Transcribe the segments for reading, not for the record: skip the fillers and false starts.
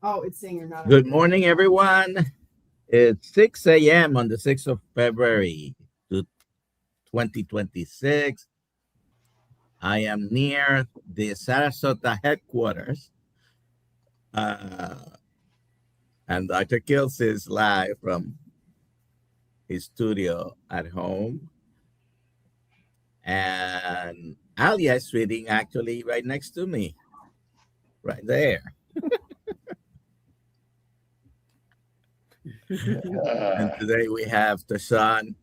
Oh, it's saying you're not on. Good morning, everyone. It's 6 a.m. on the 6th of February, 2026. I am near the Sarasota headquarters, uh, and Dr. Kiltz is live from his studio at home. And Alia is sitting actually right next to me, right there. And today we have TaShawn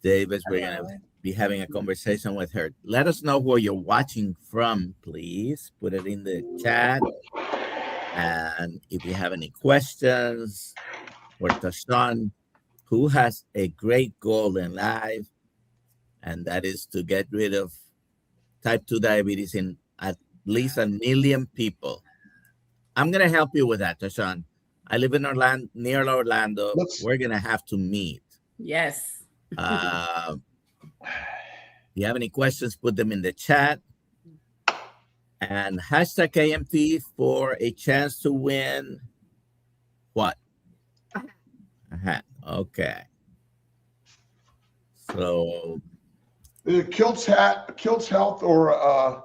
Davis. We're going to be having a conversation with her. Let us know where you're watching from, please. Put it in the chat. And if you have any questions for TaShawn, who has a great goal in life, and that is to get rid of type 2 diabetes in at least 1 million people. I'm going to help you with that, TaShawn. I live in Orlando, near Orlando. We're going to have to meet. Yes. If you have any questions, put them in the chat. And hashtag KMT for a chance to win what? A hat. Okay. So the Kiltz hat, Kiltz Health, or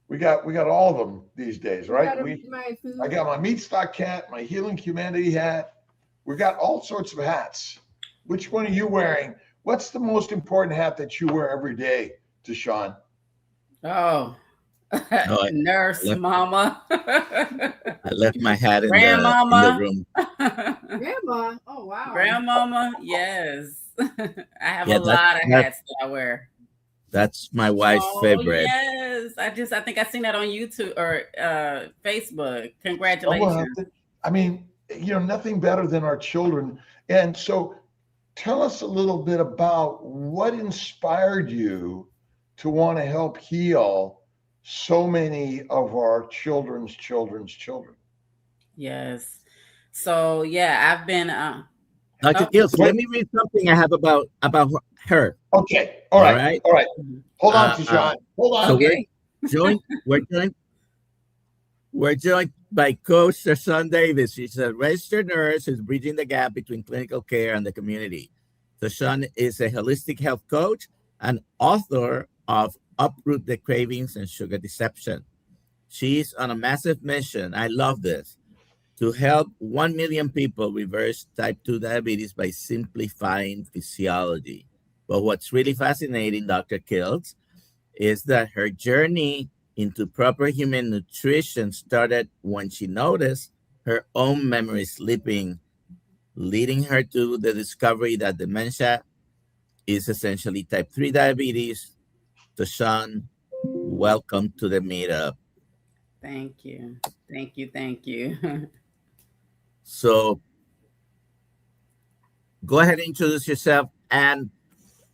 we got all of them these days, right? I got my Meat Stock hat, my Healing Humanity hat. We got all sorts of hats. Which one are you wearing? What's the most important hat that you wear every day, TaShawn? Oh, nurse, mama. I left my hat in the room. Grandma. Oh, wow. Grandmama, yes. I have a lot of hats that I wear. That's my wife's favorite. Yes. I think I seen that on YouTube or Facebook. Congratulations. I mean, nothing better than our children. And so tell us a little bit about what inspired you to want to help heal so many of our children's children. Yes. So yeah, I've been Dr. Kiltz, let me read something I have about her. Okay. All right. Hold on, TaShawn. Hold on. So we're joined by Coach TaShawn Davis. She's a registered nurse who's bridging the gap between clinical care and the community. TaShawn is a holistic health coach and author of Uproot the Cravings and Sugar Deception. She's on a massive mission. I love this. To help 1 million people reverse type 2 diabetes by simplifying physiology. But what's really fascinating, Dr. Kiltz, is that her journey into proper human nutrition started when she noticed her own memory slipping, leading her to the discovery that dementia is essentially type 3 diabetes. TaShawn, welcome to the meetup. Thank you. So go ahead and introduce yourself. And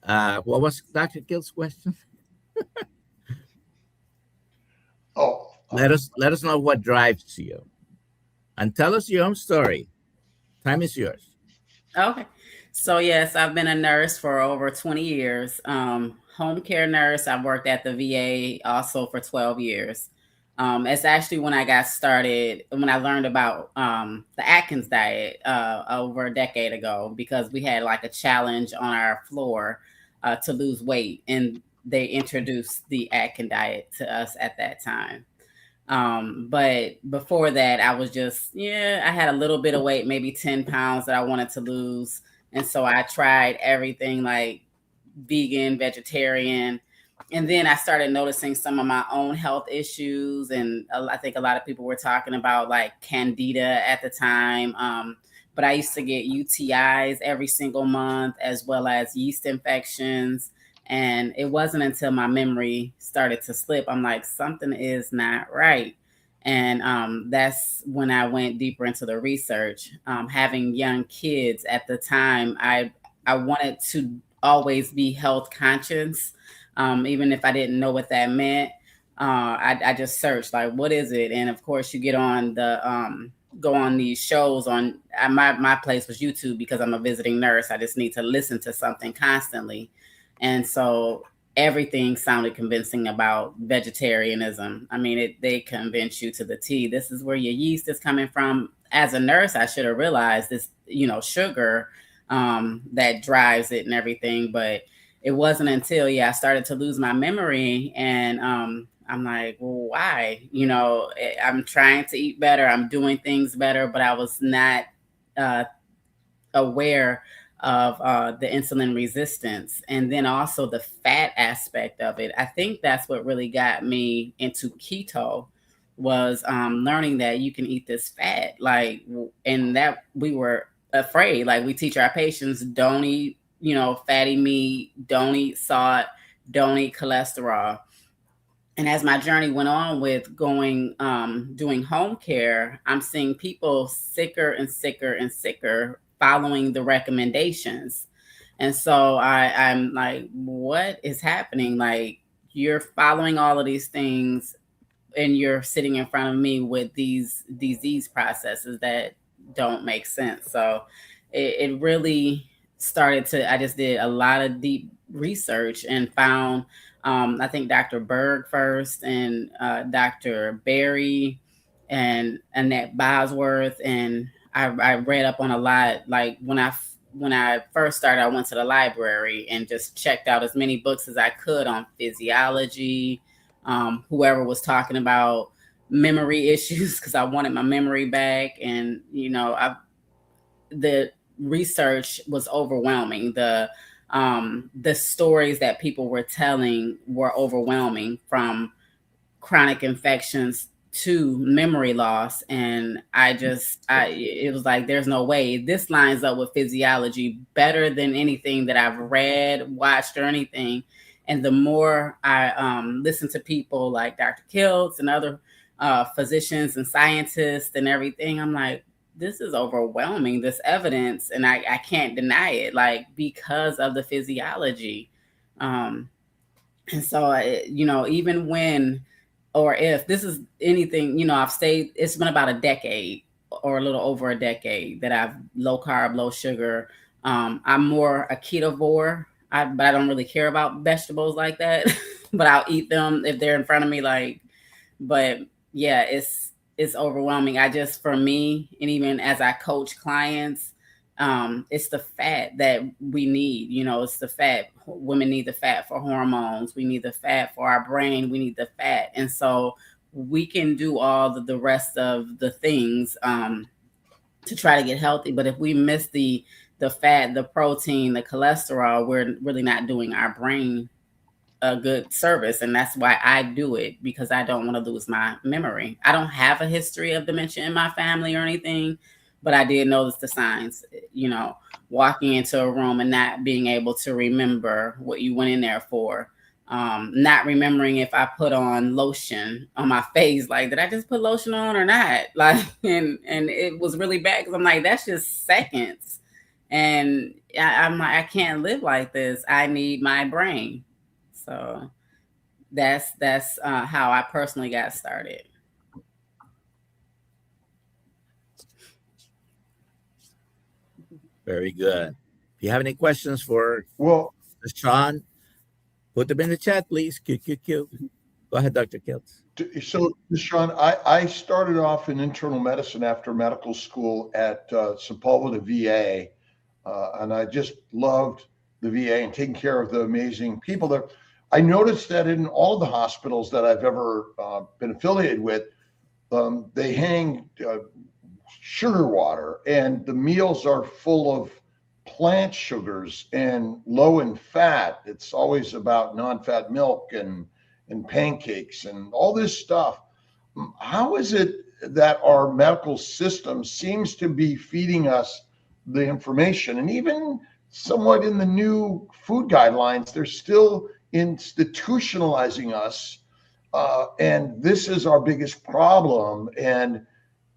what was Dr. Kiltz's question? Let us know what drives you, and tell us your own story. Time is yours. Okay. So yes, I've been a nurse for over 20 years. Home care nurse. I've worked at the VA also for 12 years. It's actually when I got started, when I learned about the Atkins diet over a decade ago, because we had like a challenge on our floor to lose weight, and they introduced the Atkins diet to us at that time. But before that, I was just, I had a little bit of weight, maybe 10 pounds that I wanted to lose. And so I tried everything like vegan, vegetarian. And then I started noticing some of my own health issues. And I think a lot of people were talking about like candida at the time. But I used to get UTIs every single month, as well as yeast infections. And it wasn't until my memory started to slip, I'm like, something is not right. And that's when I went deeper into the research. Having young kids at the time, I wanted to always be health conscious. Even if I didn't know what that meant, I just searched like, what is it? And of course, you get on go on these shows on my place was YouTube, because I'm a visiting nurse. I just need to listen to something constantly. And so everything sounded convincing about vegetarianism. I mean, they convince you to the T. This is where your yeast is coming from. As a nurse, I should have realized this, sugar that drives it and everything. But it wasn't until, I started to lose my memory. And I'm like, well, why? I'm trying to eat better. I'm doing things better, but I was not aware of the insulin resistance, and then also the fat aspect of it. I think that's what really got me into keto, was learning that you can eat this fat, and that we were afraid. Like, we teach our patients, don't eat, fatty meat, don't eat salt, don't eat cholesterol. And as my journey went on with doing home care, I'm seeing people sicker and sicker and sicker following the recommendations. And so I'm like, what is happening? Like, you're following all of these things and you're sitting in front of me with these disease processes that don't make sense. So it really started to, I just did a lot of deep research and found, I think Dr. Berg first, and Dr. Berry and Annette Bosworth, and I read up on a lot. Like, when I first started, I went to the library and just checked out as many books as I could on physiology, whoever was talking about memory issues, because I wanted my memory back. And, the research was overwhelming. The stories that people were telling were overwhelming, from chronic infections to memory loss. And it was like, there's no way this lines up with physiology better than anything that I've read, watched, or anything. And the more I listen to people like Dr. Kiltz and other physicians and scientists and everything, I'm like, this is overwhelming, this evidence, and I can't deny it, like, because of the physiology. And so, even when, or if this is anything, I've stayed, it's been about a decade or a little over a decade that I've low carb, low sugar. I'm more a ketovore, but I don't really care about vegetables like that, but I'll eat them if they're in front of me. But yeah, it's overwhelming. For me, and even as I coach clients, it's the fat that we need. It's the fat. Women need the fat for hormones. We need the fat for our brain. We need the fat. And so we can do all the rest of the things to try to get healthy. But if we miss the fat, the protein, the cholesterol, we're really not doing our brain a good service. And that's why I do it, because I don't want to lose my memory. I don't have a history of dementia in my family or anything, but I did notice the signs, walking into a room and not being able to remember what you went in there for. Not remembering if I put on lotion on my face, like, did I just put lotion on or not? Like, and it was really bad, because I'm like, that's just seconds. And I'm like, I can't live like this. I need my brain. So that's how I personally got started. Very good. If you have any questions for TaShawn, put them in the chat, please. Go ahead, Dr. Kiltz. So, TaShawn, I started off in internal medicine after medical school at Sepulveda VA, and I just loved the VA and taking care of the amazing people there. I noticed that in all the hospitals that I've ever been affiliated with, they hang sugar water, and the meals are full of plant sugars and low in fat. It's always about non-fat milk and pancakes and all this stuff. How is it that our medical system seems to be feeding us the information? And even somewhat in the new food guidelines, they're still institutionalizing us, and this is our biggest problem. And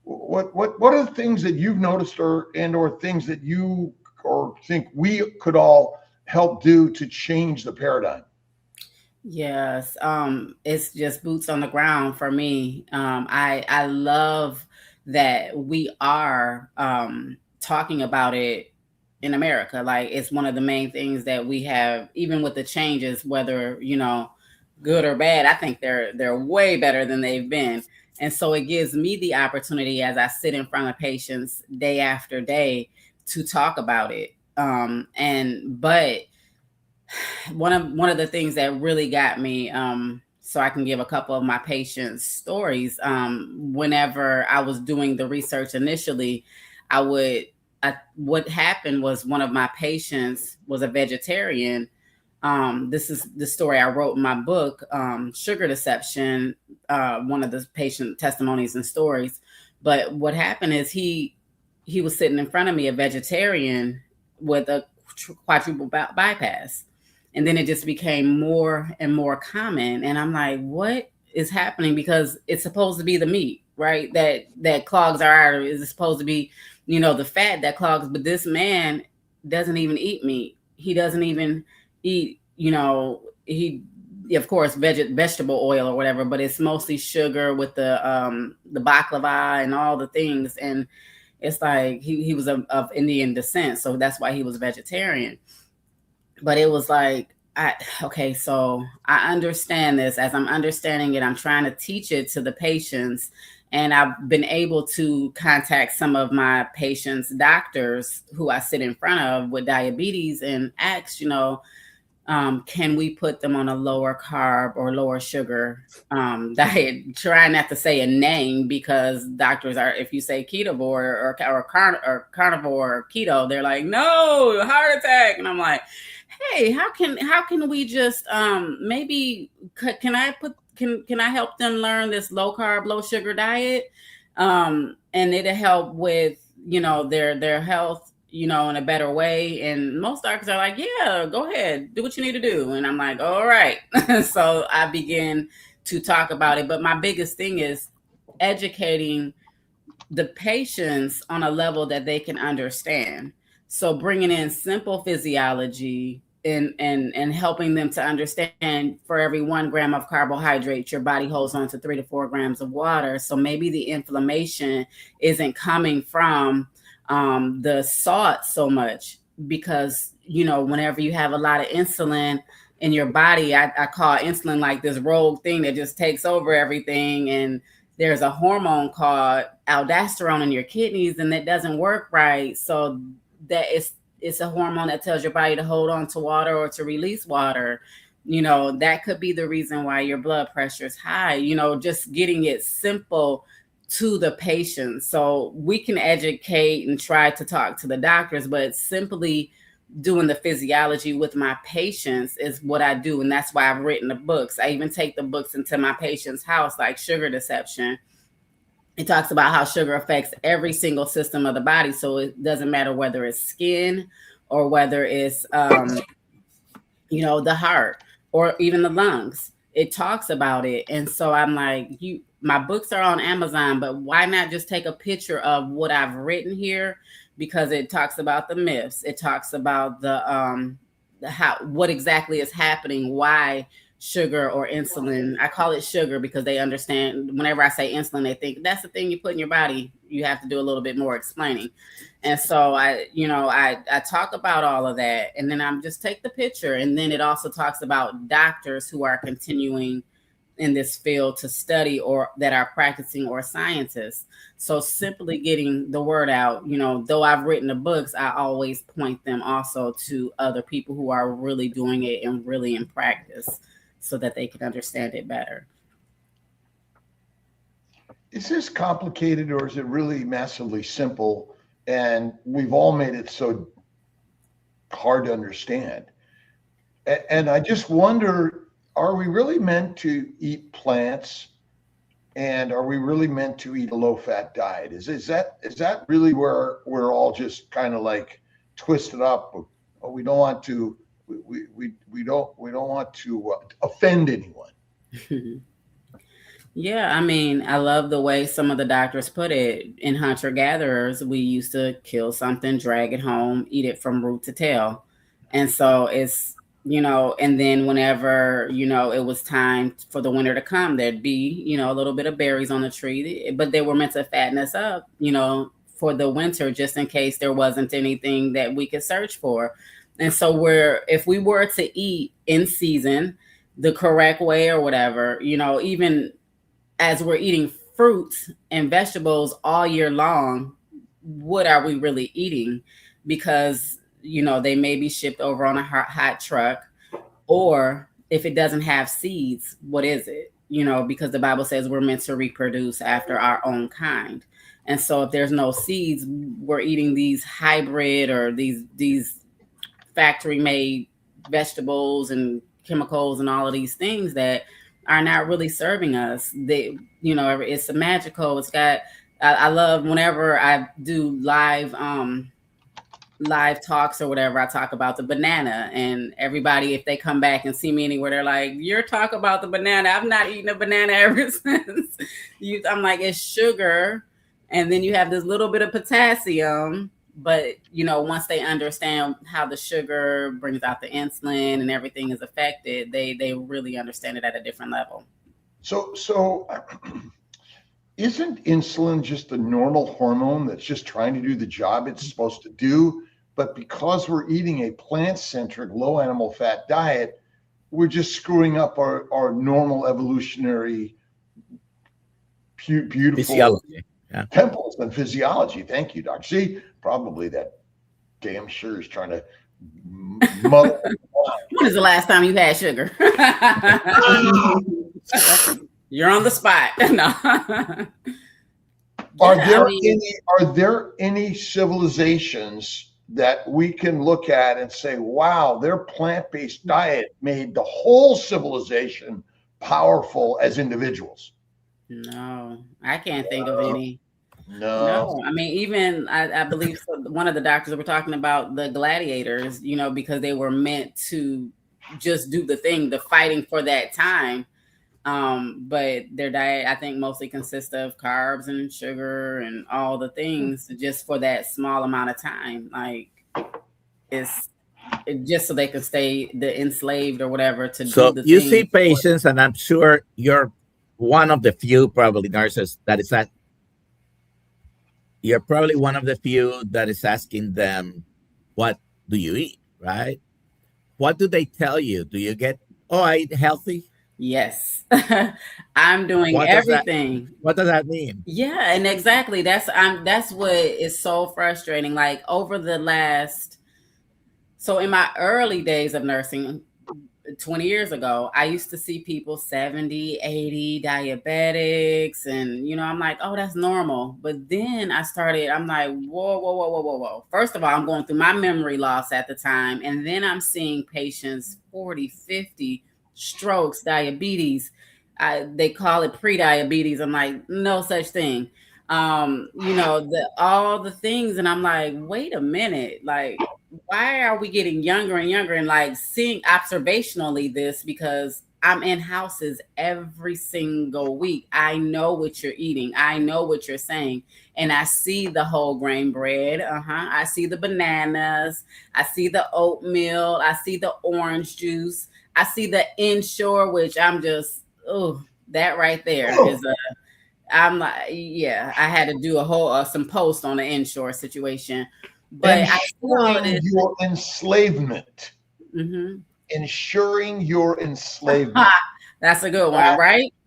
what are the things that you've noticed, or things that you think we could all help do to change the paradigm? Yes, it's just boots on the ground for me. I love that we are talking about it in America. Like, it's one of the main things that we have, even with the changes, whether, you know, good or bad. I think they're way better than they've been. And so it gives me the opportunity, as I sit in front of patients day after day, to talk about it. But one of the things that really got me, so I can give a couple of my patients' stories. Whenever I was doing the research initially, what happened was one of my patients was a vegetarian. This is the story I wrote in my book, Sugar Deception, one of the patient testimonies and stories. But what happened is he was sitting in front of me, a vegetarian with a quadruple bypass. And then it just became more and more common. And I'm like, what is happening? Because it's supposed to be the meat, right? That clogs our arteries. It's supposed to be, you know, the fat that clogs. But this man doesn't even eat meat. He doesn't even eat, you know, of course, vegetable oil or whatever, but it's mostly sugar with the baklava and all the things. And it's like he was of Indian descent, so that's why he was vegetarian. But it was like, so I understand this. As I'm understanding it, I'm trying to teach it to the patients. And I've been able to contact some of my patients' doctors who I sit in front of with diabetes and ask, you know, can we put them on a lower carb or lower sugar diet? Try not to say a name, because doctors are, if you say ketovore or carnivore or keto, they're like, no, heart attack. And I'm like, hey, how can we just maybe can I help them learn this low carb, low sugar diet? And it'll help with, you know, their health, you know, in a better way. And most doctors are like, yeah, go ahead, do what you need to do. And I'm like, all right. So I begin to talk about it. But my biggest thing is educating the patients on a level that they can understand. So bringing in simple physiology and helping them to understand, for every 1 gram of carbohydrate, your body holds on to 3 to 4 grams of water. So maybe the inflammation isn't coming from the salt so much, because, you know, whenever you have a lot of insulin in your body, I call insulin like this rogue thing that just takes over everything. And there's a hormone called aldosterone in your kidneys, and that doesn't work right. So that it's a hormone that tells your body to hold on to water or to release water. You know, that could be the reason why your blood pressure is high. You know, just getting it simple to the patient. So we can educate and try to talk to the doctors, but simply doing the physiology with my patients is what I do. And that's why I've written the books. I even take the books into my patient's house, like Sugar Deception. It talks about how sugar affects every single system of the body. So it doesn't matter whether it's skin or whether it's, you know, the heart or even the lungs. It talks about it. And so I'm like, my books are on Amazon, but why not just take a picture of what I've written here? Because it talks about the myths. It talks about what exactly is happening, why sugar or insulin. I call it sugar because they understand. Whenever I say insulin, they think that's the thing you put in your body. You have to do a little bit more explaining. And so I talk about all of that, and then I'm just take the picture. And then it also talks about doctors who are continuing in this field to study or that are practicing, or scientists. So simply getting the word out, you know, though I've written the books, I always point them also to other people who are really doing it and really in practice, so that they can understand it better. Is this complicated, or is it really massively simple? And we've all made it so hard to understand. And I just wonder, are we really meant to eat plants, and are we really meant to eat a low-fat diet? Is that really where we're all just kind of like twisted up? Or we don't want to we don't want to offend anyone. Yeah, I mean, I love the way some of the doctors put it. In hunter-gatherers, we used to kill something, drag it home, eat it from root to tail. And so it's, you know, and then whenever, you know, it was time for the winter to come, there'd be, you know, a little bit of berries on the tree, but they were meant to fatten us up, you know, for the winter, just in case there wasn't anything that we could search for. And so if we were to eat in season the correct way or whatever, you know, even as we're eating fruits and vegetables all year long, what are we really eating? Because, you know, they may be shipped over on a hot truck, or if it doesn't have seeds, what is it? You know, because the Bible says we're meant to reproduce after our own kind. And so if there's no seeds, we're eating these hybrid or these factory made vegetables and chemicals and all of these things that are not really serving us. They, you know, it's magical. It's got, I love whenever I do live talks or whatever, I talk about the banana, and everybody, if they come back and see me anywhere, they're like, you're talking about the banana. I've not eaten a banana ever since. I'm like, it's sugar. And then you have this little bit of potassium, but you know, once they understand how the sugar brings out the insulin and everything is affected, they really understand it at a different level. So isn't insulin just a normal hormone that's just trying to do the job it's supposed to do? But because we're eating a plant-centric, low animal fat diet, we're just screwing up our normal evolutionary beautiful physiology. Yeah. Temples and physiology. Thank you, Doc. See, probably that damn sure is trying to mother. When is the last time you had sugar? You're on the spot. No. Are there any civilizations that we can look at and say, wow, their plant-based diet made the whole civilization powerful as individuals? No, I can't think of any. No. I mean, even I believe one of the doctors were talking about the gladiators, you know, because they were meant to just do the thing, the fighting for that time. But their diet, I think, mostly consists of carbs and sugar and all the things just for that small amount of time. Like it's just so they can stay enslaved or whatever to do the you thing. See patients, and I'm sure you're one of the few probably nurses that is that you're probably one of the few that is asking them, what do you eat, right? What do they tell you? Do you get, I eat healthy? Yes. I'm doing everything. What does that mean? Yeah, and exactly. That's what is so frustrating. Like over the last, so in my early days of nursing, 20 years ago, I used to see people 70, 80 diabetics. And, you know, I'm like, oh, that's normal. But then I'm like, whoa. First of all, I'm going through my memory loss at the time. And then I'm seeing patients 40, 50 strokes, diabetes. They call it pre-diabetes. I'm like, no such thing. You know, all the things. And I'm like, wait a minute, like, why are we getting younger and younger? And like seeing observationally this, because I'm in houses every single week. I know what you're eating. I know what you're saying. And I see the whole grain bread. I see the bananas. I see the oatmeal. I see the orange juice. I see the Ensure, which I'm just, that right there is I'm like, yeah, I had to do a whole some post on the Ensure situation. But ensuring your enslavement. Mm-hmm. Ensuring your enslavement. That's a good one,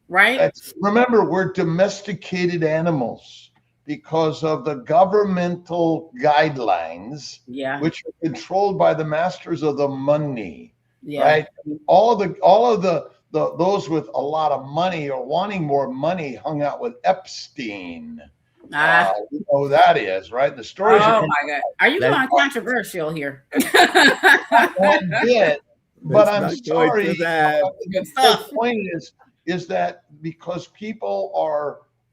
right? Remember, we're domesticated animals because of the governmental guidelines, which are controlled by the masters of the money. Yeah. Right. All of the those with a lot of money or wanting more money hung out with Epstein. You know who that is, right? The stories. Oh my God! Are you going controversial here? One bit, but I'm sorry. The point is that because people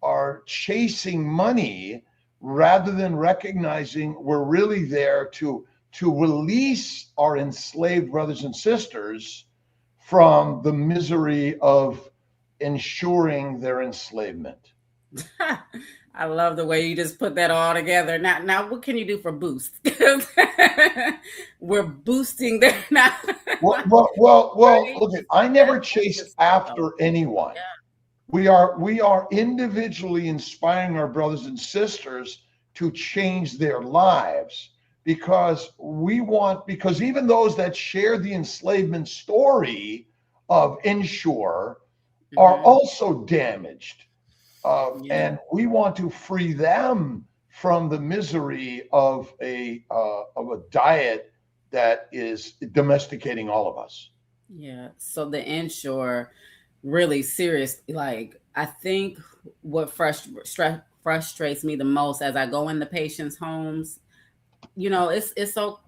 are chasing money rather than recognizing we're really there to release our enslaved brothers and sisters from the misery of ensuring their enslavement. I love the way you just put that all together. Now, what can you do for boost? We're boosting there now. Well, look, I never chase after anyone. Yeah. We are individually inspiring our brothers and sisters to change their lives, because even those that share the enslavement story of Ensure are also damaged. And we want to free them from the misery of a diet that is domesticating all of us. Yeah. So the Ensure, really serious. Like, I think what frustrates me the most as I go into patients' homes, it's so,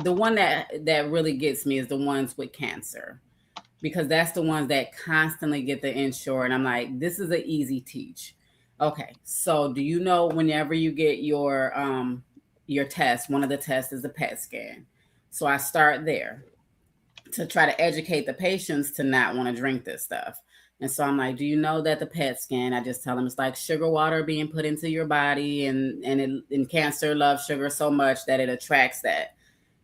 the one that really gets me is the ones with cancer, because that's the ones that constantly get the Ensure. And I'm like, this is an easy teach. Okay. So do you know, whenever you get your test, one of the tests is a PET scan. So I start there to try to educate the patients to not want to drink this stuff. And so I'm like, do you know that the PET scan, I just tell them it's like sugar water being put into your body, and cancer loves sugar so much that it attracts that.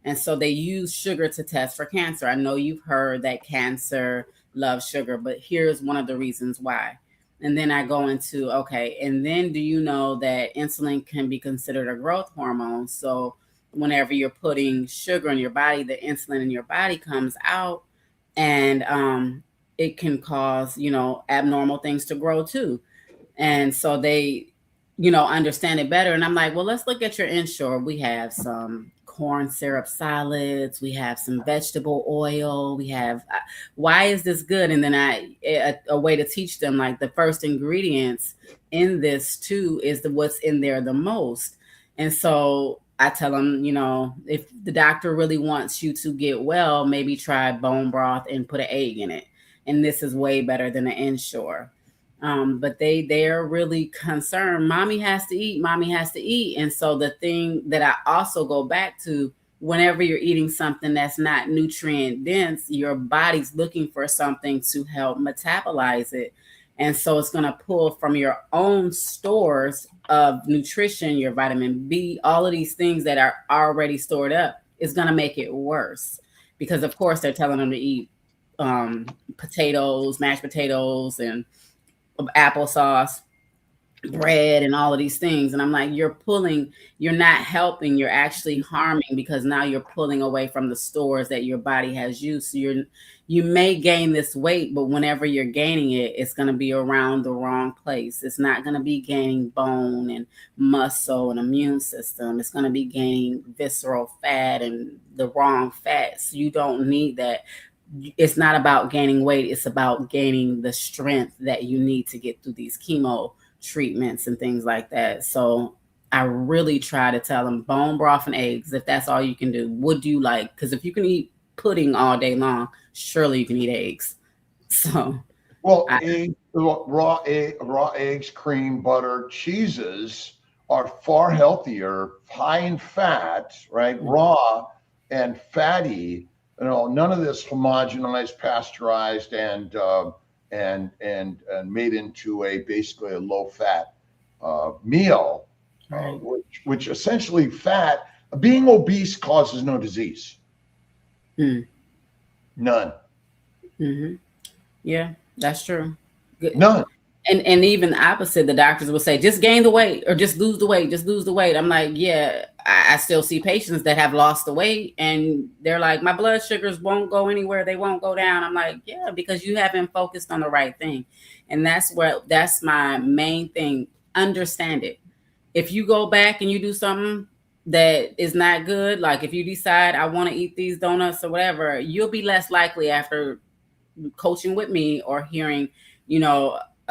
And so they use sugar to test for cancer. I know you've heard that cancer loves sugar, but here's one of the reasons why. And then I go into, okay, and then do you know that insulin can be considered a growth hormone? So whenever you're putting sugar in your body, the insulin in your body comes out, and it can cause, abnormal things to grow too. And so they, understand it better. And I'm like, well, let's look at your Ensure. We have some corn syrup solids. We have some vegetable oil. We have, why is this good? And then a way to teach them, like, the first ingredients in this too is what's in there the most. And so I tell them, if the doctor really wants you to get well, maybe try bone broth and put an egg in it. And this is way better than the Ensure. But they're really concerned. Mommy has to eat. And so the thing that I also go back to, whenever you're eating something that's not nutrient dense, your body's looking for something to help metabolize it. And so it's going to pull from your own stores of nutrition, your vitamin B, all of these things that are already stored up is going to make it worse. Because, of course, they're telling them to eat potatoes, mashed potatoes, and applesauce, bread, and all of these things. And I'm like, you're not helping, you're actually harming, because now you're pulling away from the stores that your body has used. So you may gain this weight, but whenever you're gaining it, it's going to be around the wrong place. It's not going to be gaining bone and muscle and immune system. It's going to be gaining visceral fat and the wrong fat. So you don't need that. It's not about gaining weight. It's about gaining the strength that you need to get through these chemo treatments and things like that. So I really try to tell them bone broth and eggs, if that's all you can do. What do you like? Because if you can eat pudding all day long, surely you can eat eggs. So, well, raw eggs, cream, butter, cheeses are far healthier, high in fat, right? Mm-hmm. Raw and fatty. None of this homogenized, pasteurized, and made into basically a low fat meal, right. which essentially fat. Being obese causes no disease. None. Mm-hmm. Yeah, that's true. None. And even the opposite, the doctors will say, just gain the weight or just lose the weight. I'm like, yeah, I still see patients that have lost the weight and they're like, my blood sugars won't go anywhere. They won't go down. I'm like, yeah, because you haven't focused on the right thing. And that's my main thing. Understand it. If you go back and you do something that is not good, like if you decide I want to eat these donuts or whatever, you'll be less likely after coaching with me or hearing,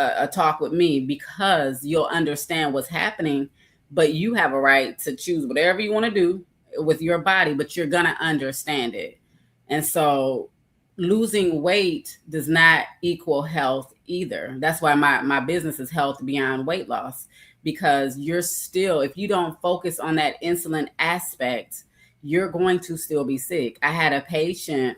a talk with me, because you'll understand what's happening. But you have a right to choose whatever you want to do with your body, but you're going to understand it. And so losing weight does not equal health either. That's why my business is Health Beyond Weight Loss, because you're still, if you don't focus on that insulin aspect, you're going to still be sick. I had a patient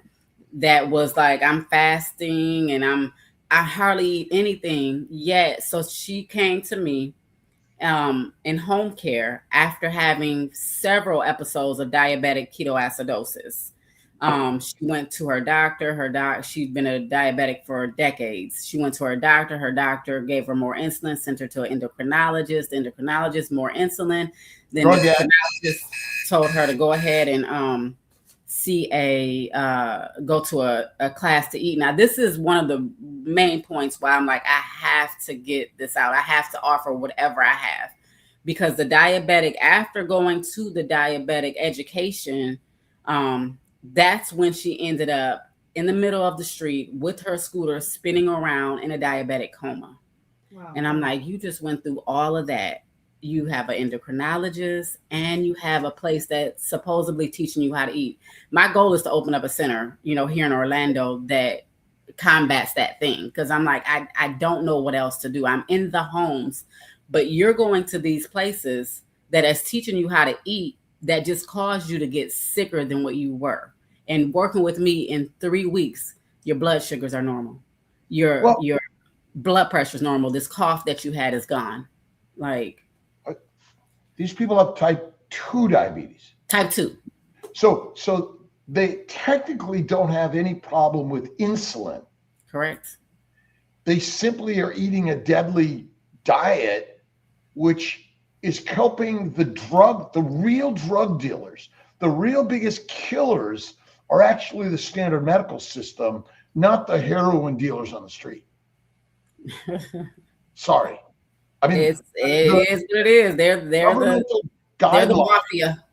that was like, I'm fasting and I hardly eat anything yet. So she came to me in home care after having several episodes of diabetic ketoacidosis. She went to her doctor. She'd been a diabetic for decades. She went to her doctor. Her doctor gave her more insulin, sent her to an endocrinologist. The endocrinologist, more insulin. Then the endocrinologist told her to go ahead and go to a class to eat. Now, this is one of the main points why I'm like, I have to get this out. I have to offer whatever I have, because the diabetic, after going to the diabetic education, that's when she ended up in the middle of the street with her scooter spinning around in a diabetic coma. Wow. And I'm like, you just went through all of that. You have an endocrinologist and you have a place that's supposedly teaching you how to eat. My goal is to open up a center, here in Orlando that combats that thing. Because I'm like, I don't know what else to do. I'm in the homes, but you're going to these places that is teaching you how to eat, that just caused you to get sicker than what you were. And working with me in 3 weeks, your blood sugars are normal. Your blood pressure is normal. This cough that you had is gone. Like, these people have type 2 diabetes. Type 2. So they technically don't have any problem with insulin. Correct. They simply are eating a deadly diet, which is helping the real drug dealers. The real biggest killers are actually the standard medical system, not the heroin dealers on the street. Sorry. I mean, it is what it is. They're the mafia.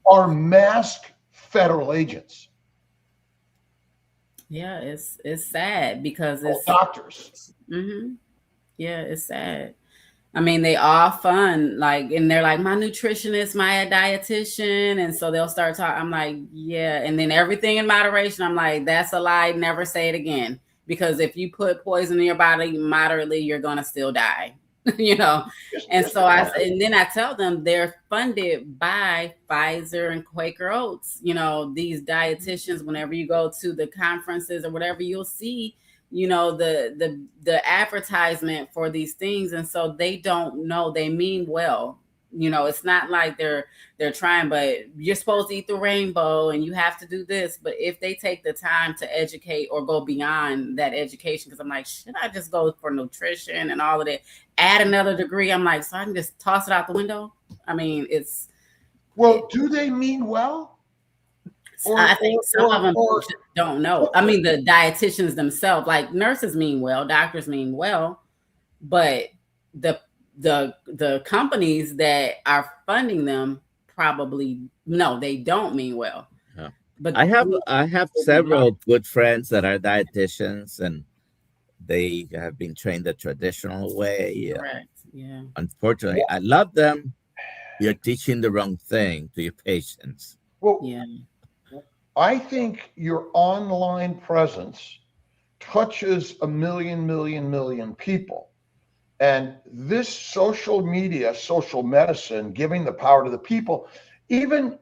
Are masked federal agents. Yeah, it's sad because it's doctors. Mm-hmm. Yeah, it's sad. I mean, they all fun, and they're like, my nutritionist, my dietitian. And so they'll start talking. I'm like, yeah. And then everything in moderation. I'm like, that's a lie. Never say it again. Because if you put poison in your body moderately, you're going to still die, And so then I tell them they're funded by Pfizer and Quaker Oats. These dietitians, whenever you go to the conferences or whatever, you'll see the advertisement for these things. And so they don't know, they mean well. It's not like they're trying, but you're supposed to eat the rainbow and you have to do this. But if they take the time to educate or go beyond that education, because I'm like, should I just go for nutrition and all of that, add another degree? I'm like, so I can just toss it out the window. I mean, do they mean well? I think some of them just don't know. I mean, the dietitians themselves, like nurses mean well, doctors mean well, but the companies that are funding them probably they don't mean well. Yeah. But I have several good friends that are dietitians, and they have been trained the traditional way. Correct. Yeah. Unfortunately, I love them. You're teaching the wrong thing to your patients. Well, yeah. I think your online presence touches a million people. And this social media, social medicine, giving the power to the people, even,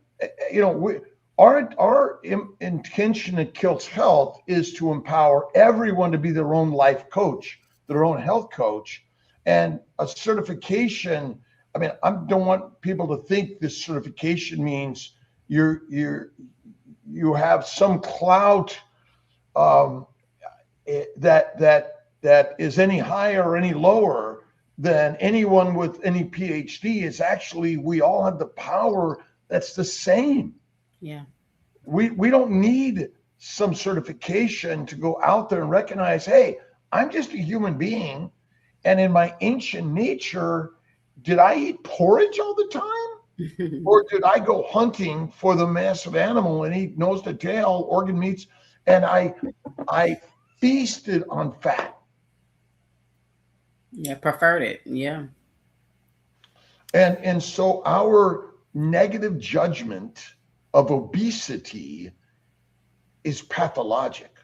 our intention at Kiltz Health is to empower everyone to be their own life coach, their own health coach. And a certification, I mean, I don't want people to think this certification means you have some clout that is any higher or any lower than anyone with any PhD. Is actually, we all have the power that's the same. Yeah. We don't need some certification to go out there and recognize, hey, I'm just a human being. And in my ancient nature, did I eat porridge all the time? Or did I go hunting for the massive animal and eat nose to tail, organ meats, and I feasted on fat? Yeah, preferred it. Yeah. And so our negative judgment of obesity is pathologic.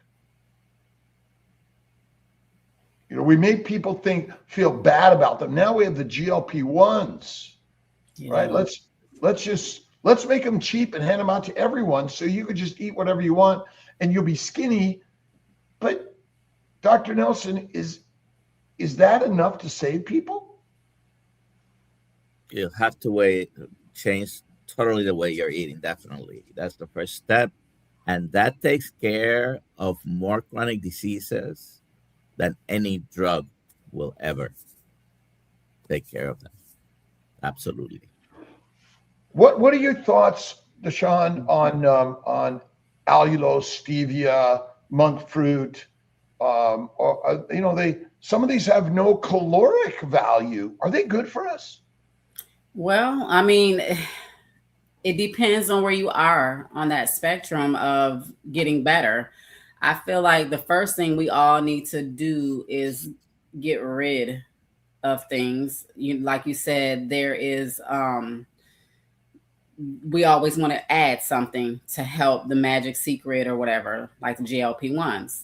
We make people feel bad about them. Now we have the GLP-1s. Yeah. Right? Let's make them cheap and hand them out to everyone so you could just eat whatever you want and you'll be skinny. But Dr. Nelson, is that enough to save people? You have to change totally the way you're eating. Definitely. That's the first step. And that takes care of more chronic diseases than any drug will ever take care of them. Absolutely. What are your thoughts, TaShawn, on allulose, stevia, monk fruit? Some of these have no caloric value. Are they good for us? Well, I mean, it depends on where you are on that spectrum of getting better. I feel like the first thing we all need to do is get rid of things. Like you said, there is we always want to add something to help the magic secret or whatever, like the GLP-1s.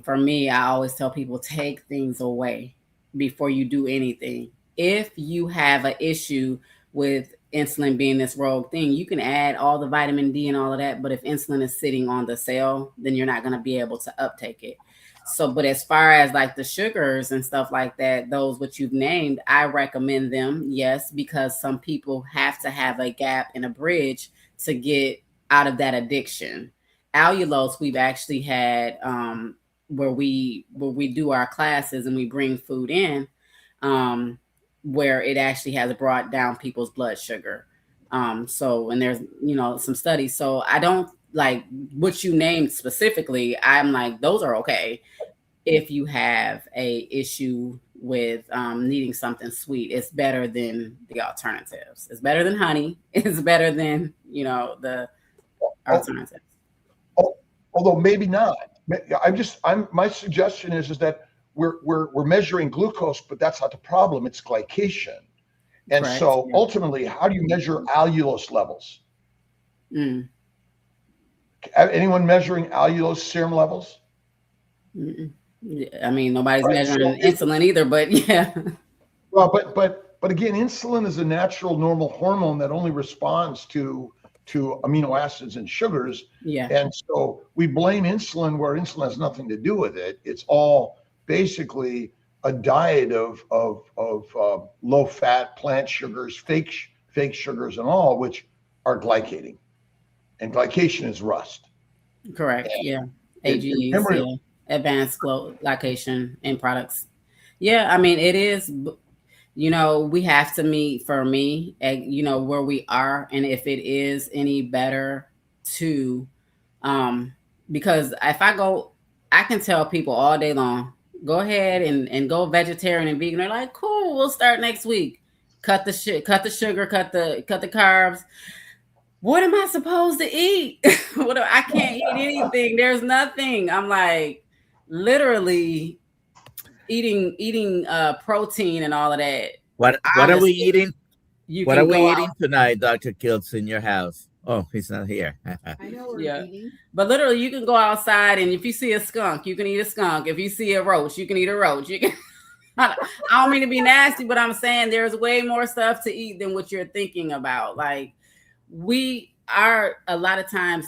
For me, I always tell people, take things away before you do anything. If you have an issue with insulin being this rogue thing, you can add all the vitamin D and all of that, but if insulin is sitting on the cell, then you're not going to be able to uptake it. So, but as far as like the sugars and stuff like that, those what you've named, I recommend them, yes, because some people have to have a gap and a bridge to get out of that addiction. Allulose, we've actually had where we do our classes and we bring food in, where it actually has brought down people's blood sugar. So, and there's, some studies. So I don't like what you named specifically. I'm like, those are okay. If you have a issue with needing something sweet, it's better than the alternatives. It's better than honey. It's better than, the alternatives. Although maybe not. My suggestion is that we're measuring glucose, but that's not the problem. It's glycation. And correct. So ultimately, how do you measure allulose levels? Anyone measuring allulose serum levels? I mean, nobody's measuring insulin either, but yeah. Well, but again, insulin is a natural normal hormone that only responds to amino acids and sugars. Yeah. And so we blame insulin where insulin has nothing to do with it. It's all basically a diet of low fat plant sugars, fake sugars and all, which are glycating. And glycation is rust. Correct. And AGEs, advanced glycation end products. Yeah, I mean, it is, we have to meet, for me, where we are, and if it is any better to, because if I can tell people all day long, go ahead and go vegetarian and vegan. They're like, cool, we'll start next week. Cut the sugar, cut the carbs. What am I supposed to eat? I can't eat anything. There's nothing. I'm like literally eating protein and all of that. What are we eating? What are we eating tonight, Dr. Kiltz, in your house? Oh, he's not here. I know we're eating. But literally, you can go outside, and if you see a skunk, you can eat a skunk. If you see a roach, you can eat a roach. You can. I don't mean to be nasty, but I'm saying there's way more stuff to eat than what you're thinking about. Like, we are a lot of times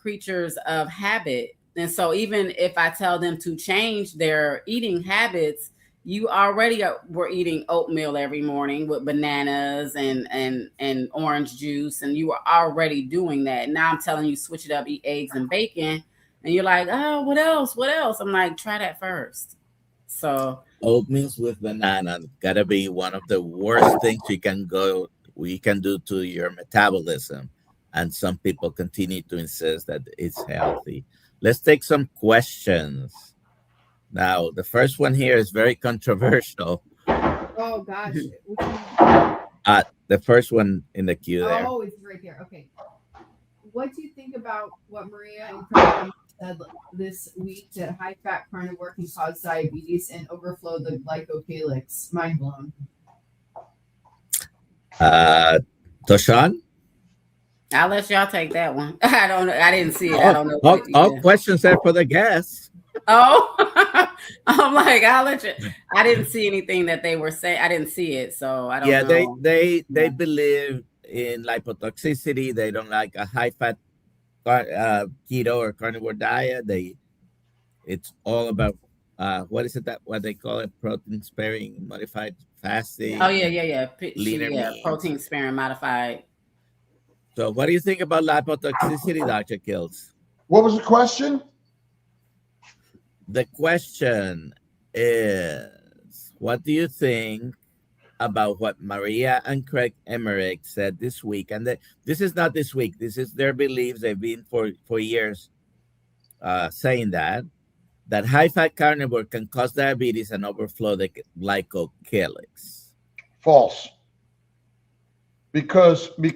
creatures of habit. And so even if I tell them to change their eating habits, you already were eating oatmeal every morning with bananas and orange juice, and you were already doing that. Now I'm telling you, switch it up, eat eggs and bacon. And you're like, oh, what else? What else? I'm like, try that first. So oatmeal with banana gotta be one of the worst things you can do to your metabolism. And some people continue to insist that it's healthy. Let's take some questions. Now, the first one here is very controversial. Oh, gosh. The first one in the queue there. Oh, it's right there. Okay. What do you think about what Maria and Frank said this week, that high-fat carnivore can cause diabetes and overflow the glycocalyx? Mind blown. TaShawn? I'll let y'all take that one. I don't know. I didn't see it. I don't know. All questions are for the guests. Oh, I'm like, I'll let you. I didn't see anything that they were saying. I didn't see it, so I don't know. Yeah, they believe in lipotoxicity. They don't like a high-fat keto or carnivore diet. It's all about what they call it, protein sparing modified fasting. Oh yeah. Leaner meat. Protein sparing modified. So what do you think about lipotoxicity, Dr. Kiltz? What was the question? The question is, what do you think about what Maria and Craig Emmerich said this week? And this is not this week. This is their beliefs. They've been for years saying that high-fat carnivore can cause diabetes and overflow the glycocalyx. False. Because the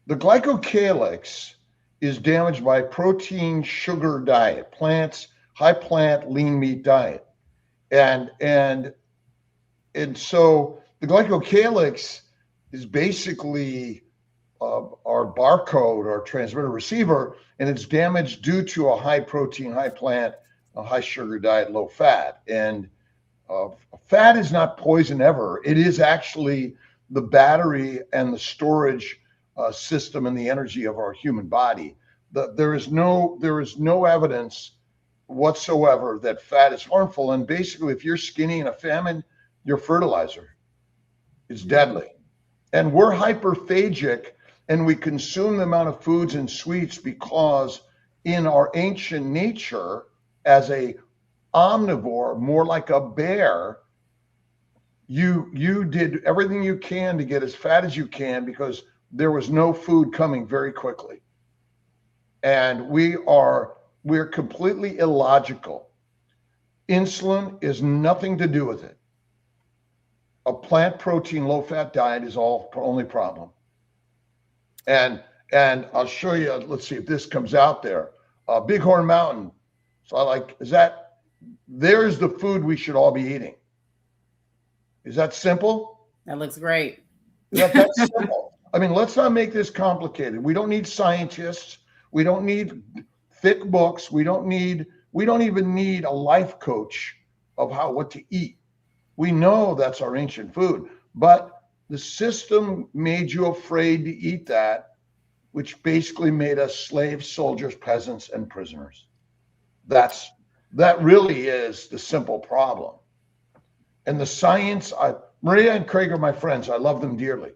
glycocalyx is damaged by protein sugar diet, high plant lean meat diet, and so the glycocalyx is basically our barcode, our transmitter receiver, and it's damaged due to a high protein, high plant, a high sugar diet, low fat. And fat is not poison ever. It is actually the battery and the storage system and the energy of our human body. There is no evidence whatsoever that fat is harmful. And basically, if you're skinny in a famine, your fertilizer is deadly. And we're hyperphagic, and we consume the amount of foods and sweets because in our ancient nature, as a omnivore, more like a bear, you did everything you can to get as fat as you can because there was no food coming very quickly. And we're completely illogical. Insulin is nothing to do with it. A plant protein, low fat diet is only problem. And I'll show you, let's see if this comes out there. Bighorn Mountain. So there's the food we should all be eating. Is that simple? That looks great. That's simple. I mean, let's not make this complicated. We don't need scientists. We don't need thick books. We don't even need a life coach of what to eat. We know that's our ancient food, but the system made you afraid to eat that, which basically made us slaves, soldiers, peasants, and prisoners. That really is the simple problem. And the science, Maria and Craig are my friends. I love them dearly.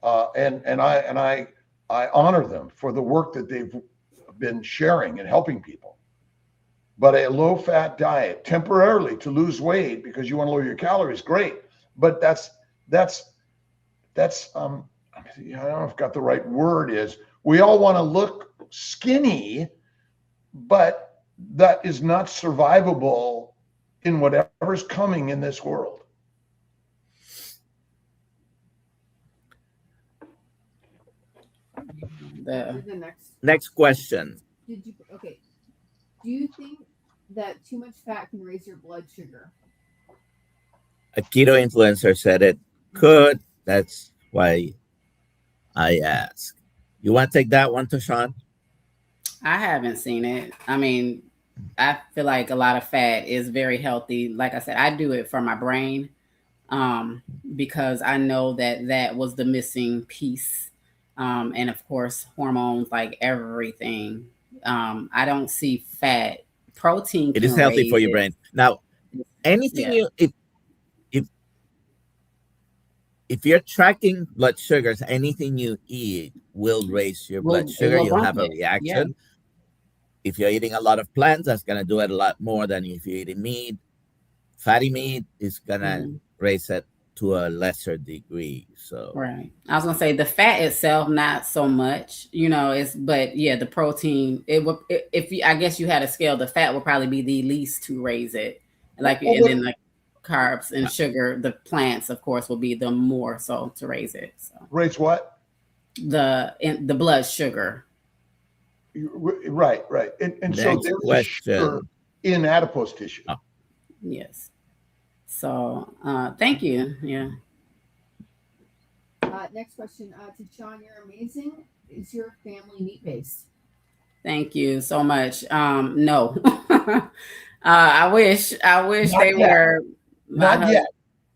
And I honor them for the work that they've been sharing and helping people. But a low-fat diet temporarily to lose weight because you want to lower your calories, great. But that's I don't know if I've got the right word is. We all want to look skinny, but that is not survivable in whatever's coming in this world. The next question. Do you think that too much fat can raise your blood sugar? A keto influencer said it could. That's why I ask. You want to take that one, TaShawn? I haven't seen it. I mean, I feel like a lot of fat is very healthy. Like I said, I do it for my brain because I know that was the missing piece. And of course, hormones, like everything. I don't see fat. Protein. It is healthy for your brain. Now, anything if you're tracking blood sugars, anything you eat will raise your blood sugar. You'll have a reaction. Yeah. If you're eating a lot of plants, that's going to do it a lot more than if you're eating meat. Fatty meat is going to raise it to a lesser degree. So right. I was going to say the fat itself, not so much, but yeah, the protein, I guess you had a scale, the fat would probably be the least to raise it. And then the carbs and sugar, the plants, of course, will be the more so to raise it. So raise what? The blood sugar. Right. And so there's sugar in adipose tissue. Oh. Yes. So thank you. Yeah. Next question. TaShawn, you're amazing. Is your family meat-based? Thank you so much. No. I wish they were. Not yet.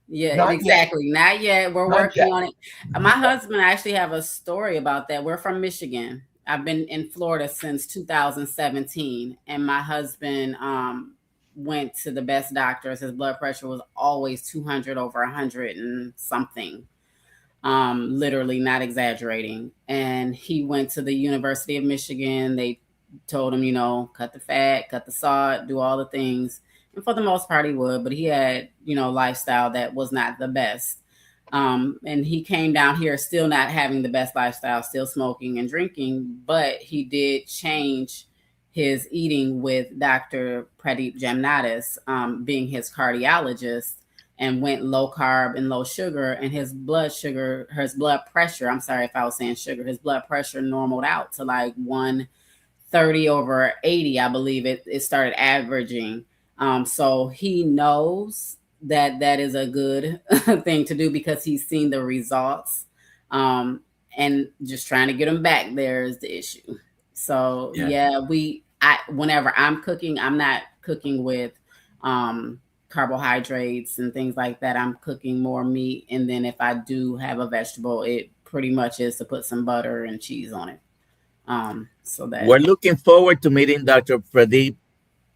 Yeah, Not exactly. Yet. Not yet. We're working on it. My husband actually have a story about that. We're from Michigan. I've been in Florida since 2017, and my husband went to the best doctors. His blood pressure was always 200 over 100 and something. Literally not exaggerating. And he went to the University of Michigan. They told him, cut the fat, cut the salt, do all the things. And for the most part, he would, but he had, lifestyle that was not the best. And he came down here still not having the best lifestyle, still smoking and drinking, but he did change his eating with Dr. Jamnatis, being his cardiologist, and went low carb and low sugar, and his blood pressure, I'm sorry if I was saying sugar, his blood pressure normaled out to like 130/80, I believe it started averaging. So he knows that is a good thing to do because he's seen the results. And just trying to get him back there is the issue. So whenever I'm cooking, I'm not cooking with carbohydrates and things like that. I'm cooking more meat, and then if I do have a vegetable, it pretty much is to put some butter and cheese on it. So that we're looking forward to meeting Dr. Pradeep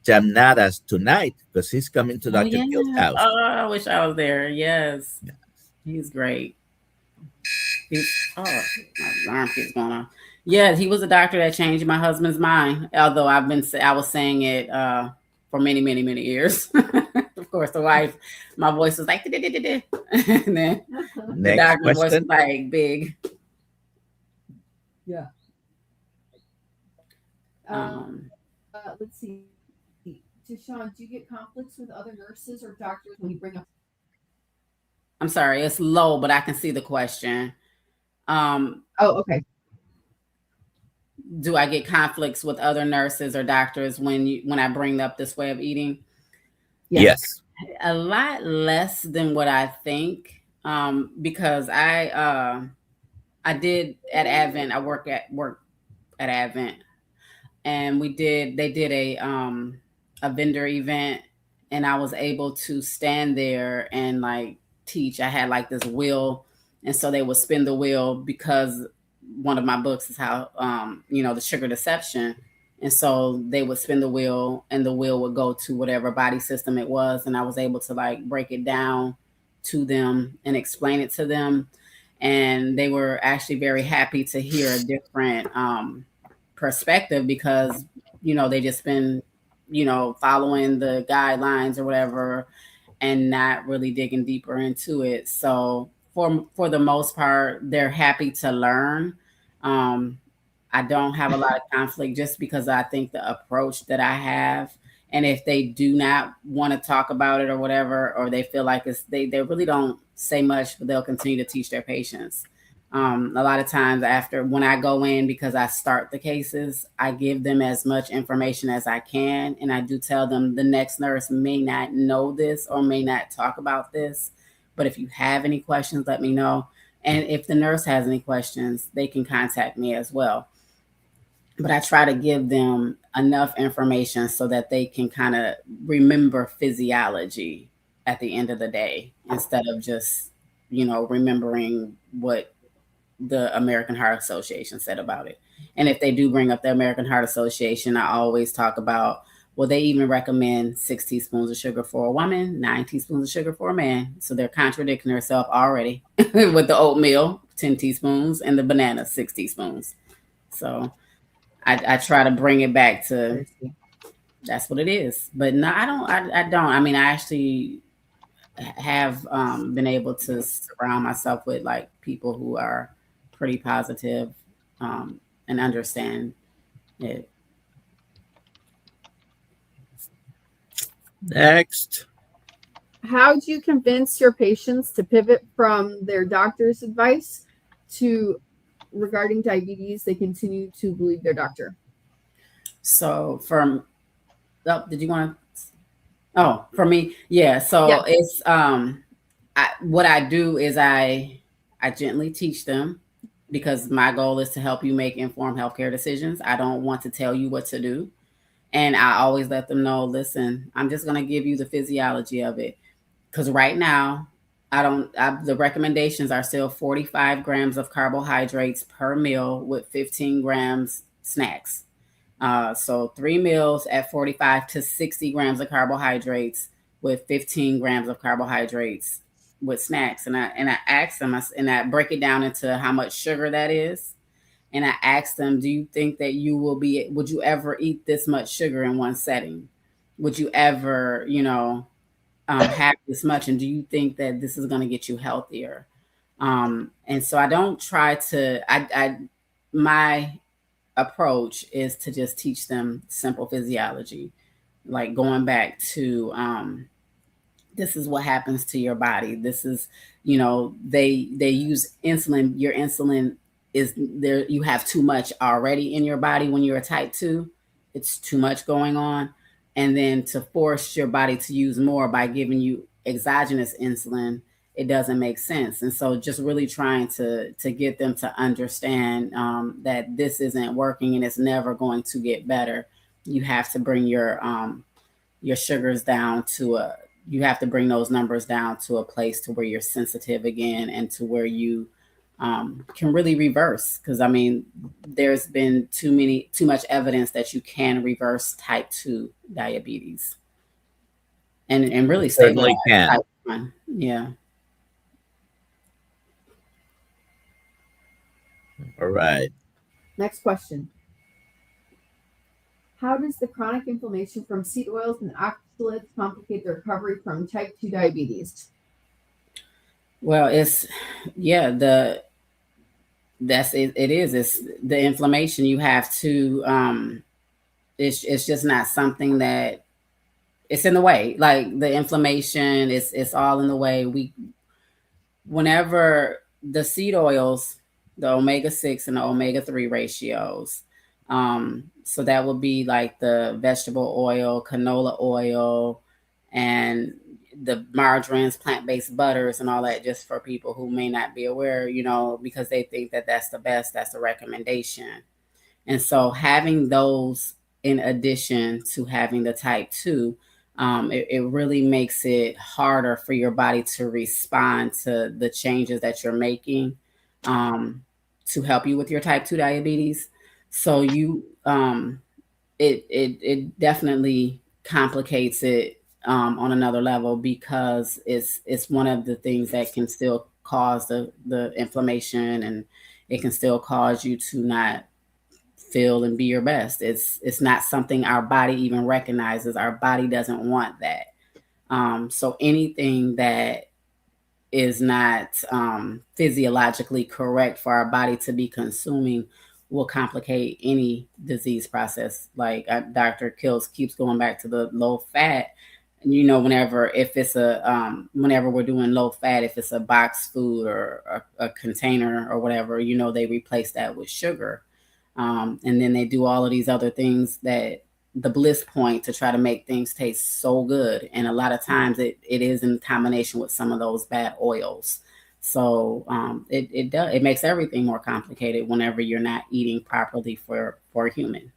Jamnadas tonight because he's coming to Dr. Kiltz house. Oh, I wish I was there. Yes. He's great. My alarm keeps going on. Yeah, he was a doctor that changed my husband's mind. Although I was saying it for many, many, many years. Of course, my voice was like, and then the doctor's voice was like big. Yeah. Let's see. TaShawn, do you get conflicts with other nurses or doctors when you bring up? I'm sorry, it's low, but I can see the question. Okay. Do I get conflicts with other nurses or doctors when I bring up this way of eating? Yes. A lot less than what I think, because I did at Advent. I work at Advent, and they did a vendor event, and I was able to stand there and like teach. I had like this wheel, and so they would spin the wheel because one of my books is how the sugar deception. And so they would spin the wheel, and the wheel would go to whatever body system it was. And I was able to like break it down to them and explain it to them. And they were actually very happy to hear a different perspective because, they just been, following the guidelines or whatever and not really digging deeper into it. So for the most part, they're happy to learn. I don't have a lot of conflict just because I think the approach that I have, and if they do not want to talk about it or whatever, or they feel like they really don't say much, but they'll continue to teach their patients. A lot of times when I go in, because I start the cases, I give them as much information as I can. And I do tell them the next nurse may not know this or may not talk about this, but if you have any questions, let me know. And if the nurse has any questions, they can contact me as well. But I try to give them enough information so that they can kind of remember physiology at the end of the day, instead of just, remembering what the American Heart Association said about it. And if they do bring up the American Heart Association, I always talk about, well, they even recommend 6 teaspoons of sugar for a woman, 9 teaspoons of sugar for a man. So they're contradicting themselves already with the oatmeal, 10 teaspoons, and the banana, 6 teaspoons. So I try to bring it back to that's what it is. But no, I don't. I mean, I actually have been able to surround myself with like people who are pretty positive and understand it. Next. How do you convince your patients to pivot from their doctor's advice to regarding diabetes, they continue to believe their doctor? So did you want to? Oh, for me, yeah. So it's what I do is I gently teach them, because my goal is to help you make informed healthcare decisions. I don't want to tell you what to do, and I always let them know, listen, I'm just going to give you the physiology of it, because right now the recommendations are still 45 grams of carbohydrates per meal with 15 grams snacks. So 3 meals at 45 to 60 grams of carbohydrates with 15 grams of carbohydrates with snacks. And I ask them, and I break it down into how much sugar that is. And I asked them, do you think that would you ever eat this much sugar in one setting? Would you ever, have this much? And do you think that this is going to get you healthier? And so I don't try to, my approach is to just teach them simple physiology, like going back to, this is what happens to your body. This is, they use insulin. Your insulin is there. You have too much already in your body when you're a type 2. It's too much going on. And then to force your body to use more by giving you exogenous insulin, it doesn't make sense. And so just really trying to get them to understand that this isn't working and it's never going to get better. You have to bring your sugars down you have to bring those numbers down to a place to where you're sensitive again and to where you can really reverse. Because I mean, there's been too much evidence that you can reverse type 2 diabetes and really certainly can. Type 1. Yeah. All right. Next question. How does the chronic inflammation from seed oils and oxalates complicate the recovery from type 2 diabetes? Well, it's the inflammation. You have to it's just not something that it's in the way. Like the inflammation it's all in the way. Whenever the seed oils, the omega-6 and the omega-3 ratios, so that would be like the vegetable oil, canola oil, and the margarines, plant-based butters and all that, just for people who may not be aware, because they think that that's the best, that's the recommendation. And so having those in addition to having the type 2, it really makes it harder for your body to respond to the changes that you're making to help you with your type 2 diabetes. So it definitely complicates it on another level, because it's one of the things that can still cause the inflammation, and it can still cause you to not feel and be your best. It's not something our body even recognizes. Our body doesn't want that. So anything that is not physiologically correct for our body to be consuming will complicate any disease process. Like Dr. Kiltz keeps going back to the low fat. Whenever we're doing low fat, if it's a box food or a container or whatever, they replace that with sugar. And then they do all of these other things, that the bliss point, to try to make things taste so good. And a lot of times it is in combination with some of those bad oils. So it makes everything more complicated whenever you're not eating properly for a human.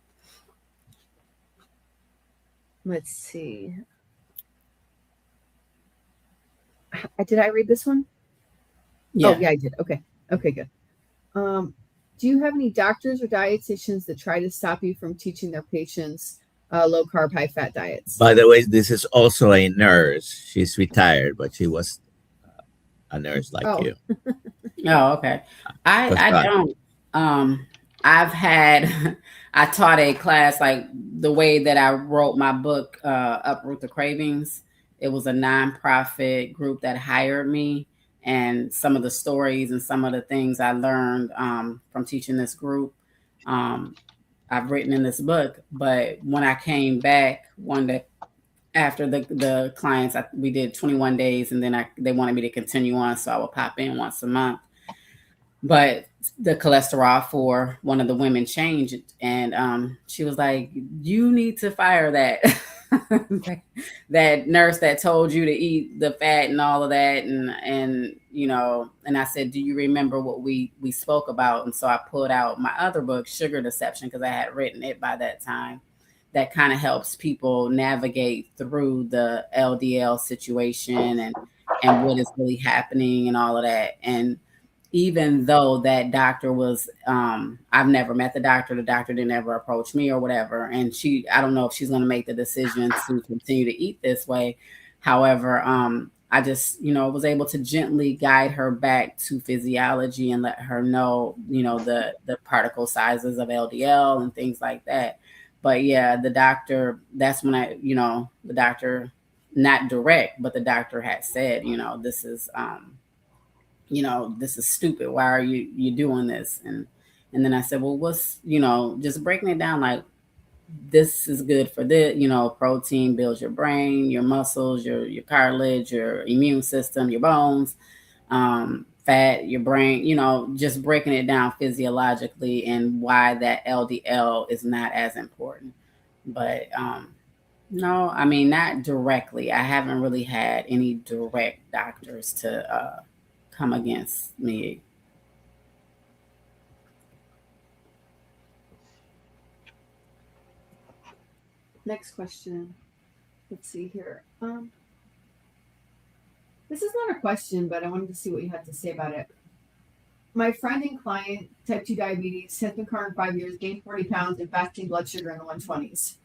Let's see. Did I read this one? Yeah. Oh, yeah, I did. Okay, good. Do you have any doctors or dietitians that try to stop you from teaching their patients low carb, high fat diets? By the way, this is also a nurse. She's retired, but she was a nurse like you. Oh, okay. I don't. I taught a class, like the way that I wrote my book, Uproot the Cravings. It was a nonprofit group that hired me, and some of the stories and some of the things I learned from teaching this group, I've written in this book. But when I came back one day after the clients, we did 21 days, and then they wanted me to continue on, so I would pop in once a month. But the cholesterol for one of the women changed, and she was like, "You need to fire that." That nurse that told you to eat the fat and all of that. And I said, do you remember what we spoke about? And so I pulled out my other book, Sugar Deception, because I had written it by that time. That kind of helps people navigate through the LDL situation and what is really happening and all of that. And even though that doctor was, I've never met the doctor didn't ever approach me or whatever. And I don't know if she's going to make the decision to continue to eat this way. However, I just, was able to gently guide her back to physiology and let her know, the particle sizes of LDL and things like that. But yeah, the doctor, that's when the doctor, not direct, but the doctor had said, this is, this is stupid. Why are you doing this? And then I said, well, what's, just breaking it down, like, this is good for this, protein builds your brain, your muscles, your cartilage, your immune system, your bones, fat, your brain, just breaking it down physiologically and why that LDL is not as important. But no, I mean, not directly. I haven't really had any direct doctors to come against me. Next question. Let's see here. This is not a question, but I wanted to see what you had to say about it. My friend and client, type 2 diabetes, has been current 5 years, gained 40 pounds, and fasting blood sugar in the 120s.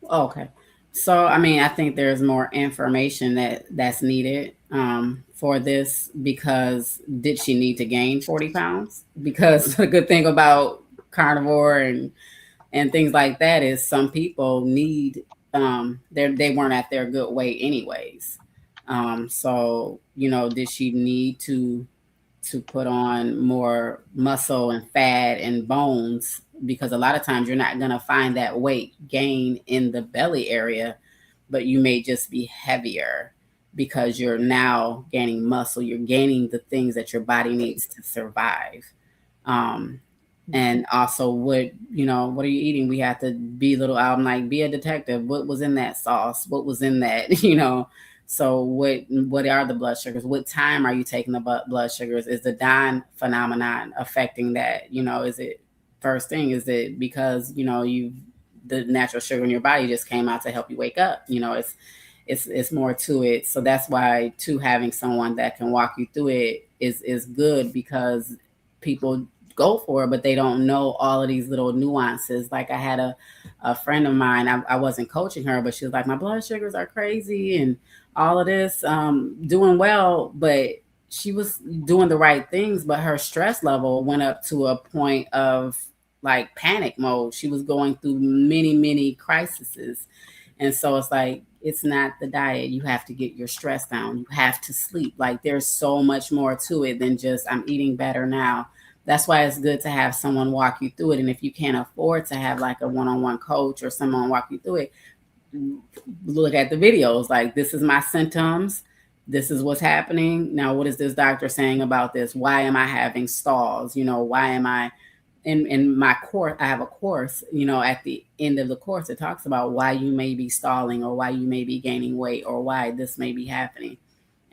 Okay. So, I mean, I think there's more information that's needed for this, because did she need to gain 40 pounds? Because the good thing about carnivore and things like that is some people need, they weren't at their good weight anyways. So, did she need to put on more muscle and fat and bones? Because a lot of times you're not going to find that weight gain in the belly area, but you may just be heavier because you're now gaining muscle. You're gaining the things that your body needs to survive. And also what are you eating? We have to be I'm like, be a detective. What was in that sauce? What was in that, So what are the blood sugars? What time are you taking the blood sugars? Is the dawn phenomenon affecting that? Is it first thing? Is it because, the natural sugar in your body just came out to help you wake up? It's more to it. So that's why too, having someone that can walk you through it is good, because people go for it, but they don't know all of these little nuances. Like I had a friend of mine, I wasn't coaching her, but she was like, my blood sugars are crazy and all of this, doing well, but she was doing the right things, but her stress level went up to a point of like panic mode. She was going through many, many crises. And so it's like, it's not the diet. You have to get your stress down. You have to sleep. Like there's so much more to it than just I'm eating better now. That's why it's good to have someone walk you through it. And if you can't afford to have like a one-on-one coach or someone walk you through it, look at the videos. Like, this is my symptoms. This is what's happening. Now, what is this doctor saying about this? Why am I having stalls? Why am I in my course? I have a course, at the end of the course, it talks about why you may be stalling or why you may be gaining weight or why this may be happening.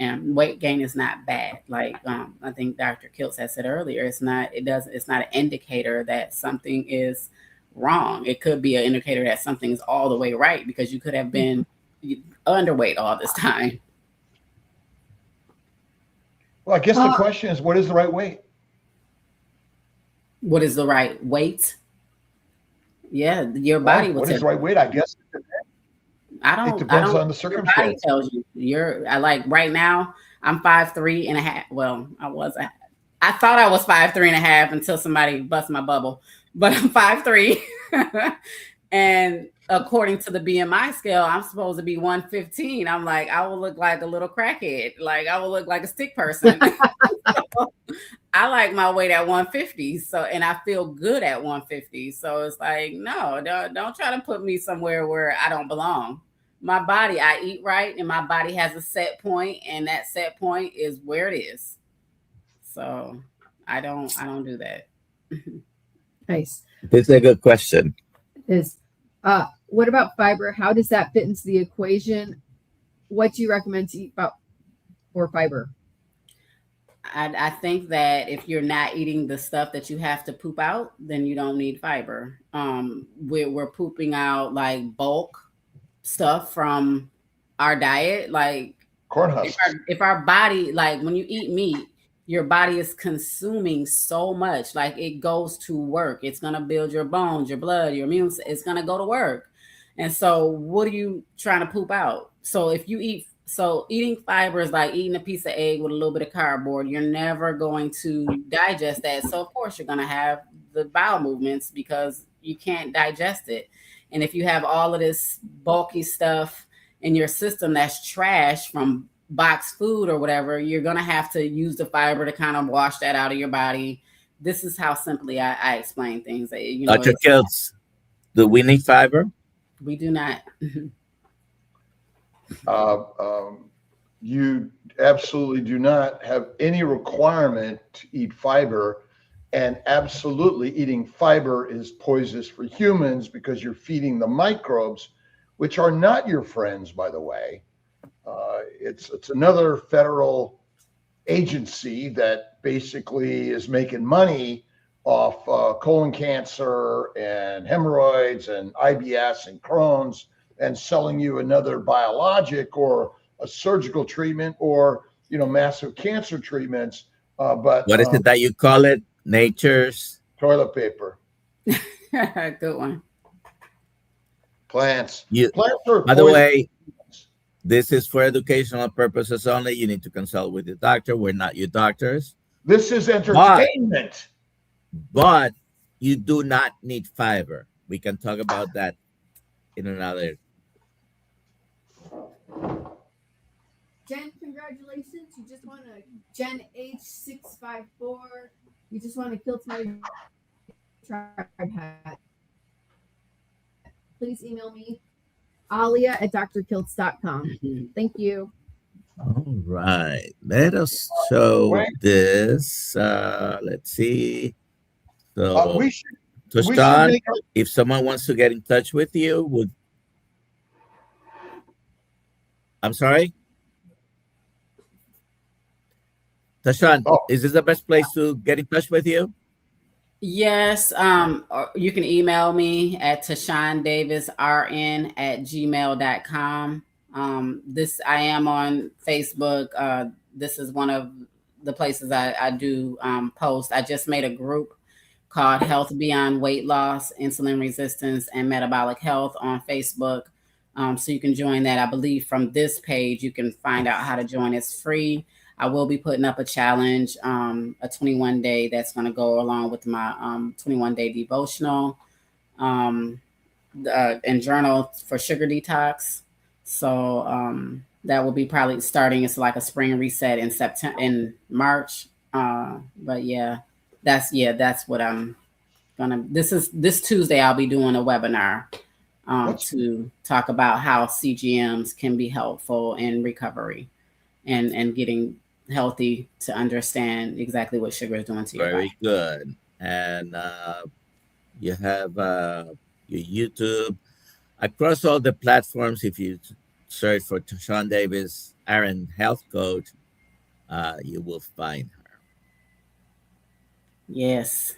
And weight gain is not bad. Like I think Dr. Kiltz has said earlier, it's not an indicator that something is wrong. It could be an indicator that something is all the way right, because you could have been underweight all this time. Well, I guess the question is, what is the right weight? What is the right weight? Yeah, your body will. What is the right weight? I guess it depends on the circumstance. Your body tells you. I like right now, I'm 5'3.5". Well, I thought I was 5'3.5" until somebody bust my bubble, but I'm 5'3". And according to the BMI scale, I'm supposed to be 115. I'm like, I will look like a little crackhead. Like I will look like a stick person. So, I like my weight at 150. So, and I feel good at 150. So it's like, no, don't try to put me somewhere where I don't belong. My body, I eat right, and my body has a set point, and that set point is where it is. So I don't do that. Nice. This is a good question. What about fiber? How does that fit into the equation? What do you recommend to eat for fiber? I think that if you're not eating the stuff that you have to poop out, then you don't need fiber. We're pooping out like bulk stuff from our diet, like corn husks. If our body, like when you eat meat, your body is consuming so much, like it goes to work. It's going to build your bones, your blood, your immune. It's going to go to work. And so what are you trying to poop out? So if you eating fiber is like eating a piece of egg with a little bit of cardboard. You're never going to digest that. So of course you're going to have the bowel movements because you can't digest it. And if you have all of this bulky stuff in your system that's trash from boxed food or whatever, you're going to have to use the fiber to kind of wash that out of your body. This is how simply I explain things. You know, Dr. Kiltz, do we need fiber? We do not. You absolutely do not have any requirement to eat fiber, and absolutely eating fiber is poisonous for humans because you're feeding the microbes, which are not your friends, by the way. It's another federal agency that basically is making money off colon cancer and hemorrhoids and IBS and Crohn's, and selling you another biologic or a surgical treatment or, you know, massive cancer treatments. But what is it that you call it? Nature's toilet paper. Good one. Plants. Plants are by the way, this is for educational purposes only. You need to consult with your doctor. We're not your doctors. This is entertainment. But you do not need fiber. We can talk about that in another. Jen, congratulations. You just won a Jen H654. You just won a Kiltz Method tribe hat. Please email me, alia@drkiltz.com. Thank you. All right. Let us show this. Let's see. So, TaShawn, if someone wants to get in touch with you, I'm sorry? TaShawn, is this the best place to get in touch with you? Yes. Or you can email me at TaShawnDavisRN@gmail.com. I am on Facebook. This is one of the places I do post. I just made a group called Health Beyond Weight Loss, Insulin Resistance, and Metabolic Health on Facebook. So you can join that. I believe from this page, you can find out how to join. It's free. I will be putting up a challenge, a 21-day that's going to go along with my 21-day devotional and journal for sugar detox. So that will be probably starting. It's like a spring reset in March. But yeah, that's what I'm gonna. This Tuesday I'll be doing a webinar to talk about how CGMs can be helpful in recovery and getting healthy to understand exactly what sugar is doing to your body. Very good. And you have your YouTube across all the platforms. If you search for TaShawn Davis, RN Health Coach, you will find her. Yes.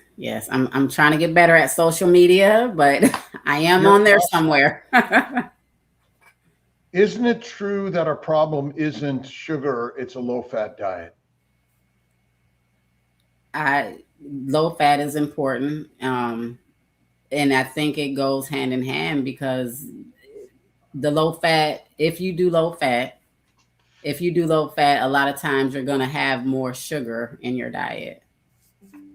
I'm trying to get better at social media, but I am on there somewhere. Isn't it true that our problem isn't sugar, it's a low-fat diet? Low fat is important. And I think it goes hand in hand because the low fat, if you do low fat, a lot of times you're going to have more sugar in your diet.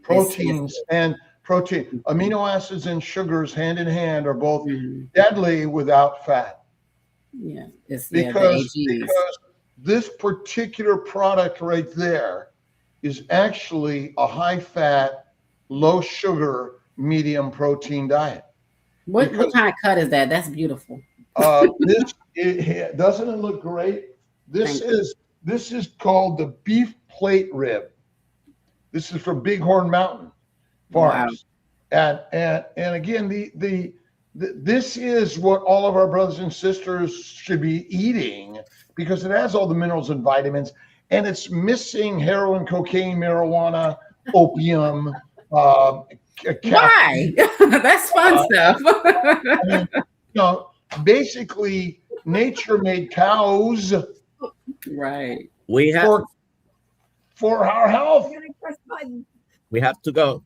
Proteins and protein, amino acids and sugars hand in hand are both deadly without fat. Yeah, because this particular product right there is actually a high fat, low sugar, medium protein diet. What kind of cut is that? That's beautiful. Doesn't it look great? This is called the beef plate rib. This is from Bighorn Mountain Farms. Wow. And again, this is what all of our brothers and sisters should be eating because it has all the minerals and vitamins, and it's missing heroin, cocaine, marijuana, opium. Why? That's fun stuff. I mean, basically, nature made cows. Right. We have for our health. We have to go.